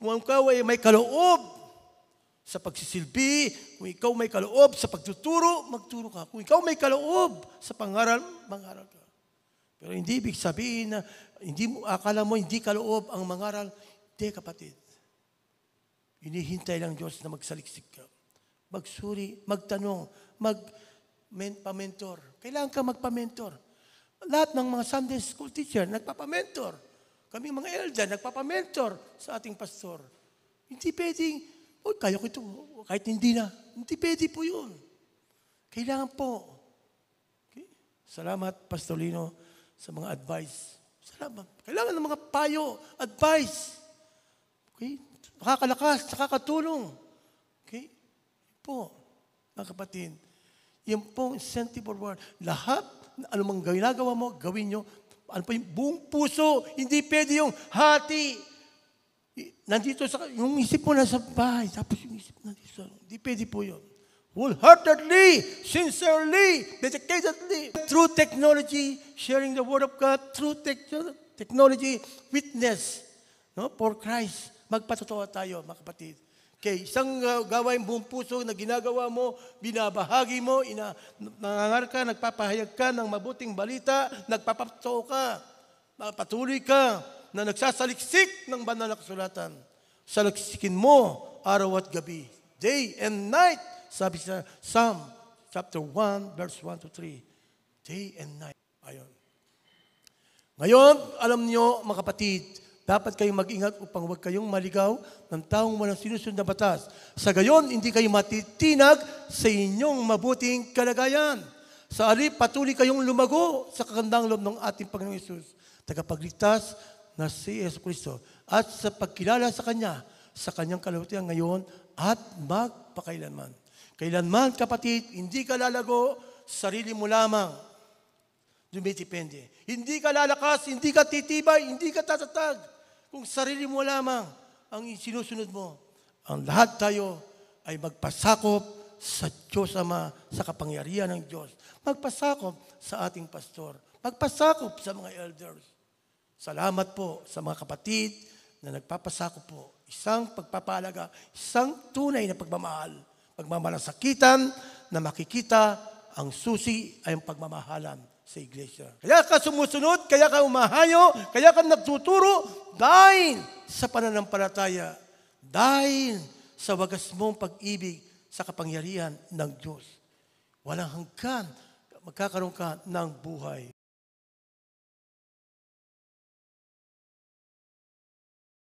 kung ikaw ay may kaloob sa pagsisilbi, kung ikaw may kaloob sa pagtuturo, magturo ka. Kung ikaw may kaloob sa pangaral, mangaral ka. Pero hindi ibig sabihin na akala mo hindi kaloob ang mangaral. Hindi, kapatid. Hinihintay lang Diyos na magsaliksik ka. Magsuri, magtanong, magpa-mentor. Kailangan ka magpa-mentor. Lahat ng mga Sunday school teacher, nagpapa-mentor. Kami mga elder, nagpapa-mentor sa ating pastor. Hindi pwedeng, kaya ko ito, kahit hindi na. Hindi pwede po yun. Kailangan po. Okay? Salamat, Pastor Lino, sa mga advice. Salamat. Kailangan ng mga payo, advice. Okay? Nakakalakas, nakakatulong. Okay? Po, mga kapatid. Yan pong incentive word. Lahat, anumang ginagawa mo, gawin nyo. Ano pa yung buong puso, hindi pwede yung hati. Nandito sa, yung isip mo nasa bahay, tapos yung isip nandito. Hindi pwede po yun. Wholeheartedly, sincerely, dedicatedly. Through technology, sharing the Word of God, through technology, witness, no, for Christ. Magpatotoo tayo, mga kapatid. Okay, isang gawain buong puso na ginagawa mo, binabahagi mo, nangangar ka, nagpapahayag ka ng mabuting balita, nagpapatotoo ka, patuloy ka, na nagsasaliksik ng banal na kasulatan. Saliksikin mo araw at gabi, day and night. Sabi sa Psalm chapter 1, verse 1 to 3. Day and night. Ayon. Ngayon, alam niyo, mga kapatid, dapat kayong mag-ingat upang huwag kayong maligaw ng taong walang sinusunod na batas. Sa gayon, hindi kayo matitinag sa inyong mabuting kalagayan. Sa alip, patuloy kayong lumago sa kakandang loob ng ating Panginoong Hesus, tagapagligtas na si Yesu Cristo, at sa pagkilala sa Kanya, sa Kanyang kalawatian ngayon at magpakailanman. Kailanman, kapatid, hindi ka lalago, sarili mo lamang. Dumitipende. Hindi ka lalakas, hindi ka titibay, hindi ka tatatag. Kung sarili mo lamang ang sinusunod mo, ang lahat tayo ay magpasakop sa Diyos Ama, sa kapangyarihan ng Diyos. Magpasakop sa ating pastor. Magpasakop sa mga elders. Salamat po sa mga kapatid na nagpapasakop po. Isang pagpapalaga, isang tunay na pagmamahal. Pagmamalasakitan na makikita ang susi ay ang pagmamahalan sa iglesia. Kaya ka sumusunod, kaya ka umahayo, kaya ka nagtuturo dahil sa pananampalataya, dahil sa wagas mong pag-ibig sa kapangyarihan ng Diyos. Walang hanggan, magkakaroon ka ng buhay.